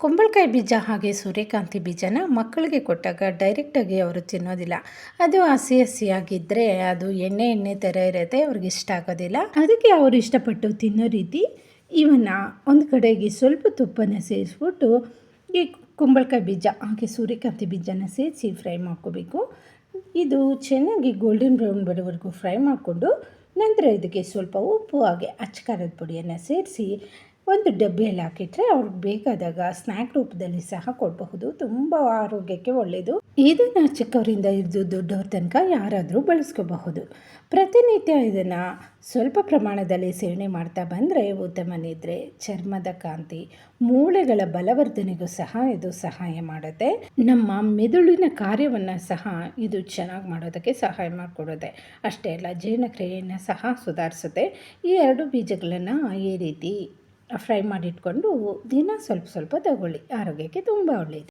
ಕುಂಬಳಕಾಯಿ ಬೀಜ ಹಾಗೆ ಸೂರ್ಯಕಾಂತಿ ಬೀಜನ ಮಕ್ಕಳಿಗೆ ಕೊಟ್ಟಾಗ ಡೈರೆಕ್ಟಾಗಿ ಅವರು ತಿನ್ನೋದಿಲ್ಲ. ಅದು ಹಸಿ ಹಸಿಯಾಗಿದ್ದರೆ ಅದು ಎಣ್ಣೆ ಎಣ್ಣೆ ಥರ ಇರುತ್ತೆ, ಅವ್ರಿಗೆ ಇಷ್ಟ ಆಗೋದಿಲ್ಲ. ಅದಕ್ಕೆ ಅವರು ಇಷ್ಟಪಟ್ಟು ತಿನ್ನೋ ರೀತಿ ಇವನ್ನ ಒಂದು ಕಡೆಗೆ ಸ್ವಲ್ಪ ತುಪ್ಪನ ಸೇರಿಸ್ಬಿಟ್ಟು ಈ ಕುಂಬಳಕಾಯಿ ಬೀಜ ಹಾಗೆ ಸೂರ್ಯಕಾಂತಿ ಬೀಜನ ಸೇರಿಸಿ ಫ್ರೈ ಮಾಡ್ಕೋಬೇಕು. ಇದು ಚೆನ್ನಾಗಿ ಗೋಲ್ಡನ್ ಬ್ರೌನ್ ಬರೋವರೆಗೂ ಫ್ರೈ ಮಾಡಿಕೊಂಡು ನಂತರ ಇದಕ್ಕೆ ಸ್ವಲ್ಪ ಉಪ್ಪು ಹಾಗೆ ಅಚ್ಚ ಪುಡಿಯನ್ನು ಸೇರಿಸಿ ಒಂದು ಡಬ್ಬಿಯಲ್ಲಿ ಹಾಕಿಟ್ರೆ ಅವ್ರಿಗೆ ಬೇಕಾದಾಗ ಸ್ನ್ಯಾಕ್ ರೂಪದಲ್ಲಿ ಸಹ ಕೊಡಬಹುದು. ತುಂಬ ಆರೋಗ್ಯಕ್ಕೆ ಒಳ್ಳೆಯದು. ಇದನ್ನು ಚಿಕ್ಕವರಿಂದ ಹಿಡಿದು ದೊಡ್ಡವ್ರ ತನಕ ಯಾರಾದರೂ ಬಳಸ್ಕೋಬಹುದು. ಪ್ರತಿನಿತ್ಯ ಇದನ್ನು ಸ್ವಲ್ಪ ಪ್ರಮಾಣದಲ್ಲಿ ಸೇವನೆ ಮಾಡ್ತಾ ಬಂದರೆ ಉತ್ತಮ ನಿದ್ರೆ, ಚರ್ಮದ ಕಾಂತಿ, ಮೂಳೆಗಳ ಬಲವರ್ಧನೆಗೂ ಸಹ ಇದು ಸಹಾಯ ಮಾಡುತ್ತೆ. ನಮ್ಮ ಮೆದುಳಿನ ಕಾರ್ಯವನ್ನು ಸಹ ಇದು ಚೆನ್ನಾಗಿ ಮಾಡೋದಕ್ಕೆ ಸಹಾಯ ಮಾಡಿಕೊಡುತ್ತೆ. ಅಷ್ಟೇ ಅಲ್ಲ, ಜೀರ್ಣಕ್ರಿಯೆಯನ್ನು ಸಹ ಸುಧಾರಿಸುತ್ತೆ. ಈ ಎರಡು ಬೀಜಗಳನ್ನು ಈ ರೀತಿ ಫ್ರೈ ಮಾಡಿಟ್ಕೊಂಡು ದಿನ ಸ್ವಲ್ಪ ಸ್ವಲ್ಪ ತಗೊಳ್ಳಿ, ಆರೋಗ್ಯಕ್ಕೆ ತುಂಬ ಒಳ್ಳೆಯದು.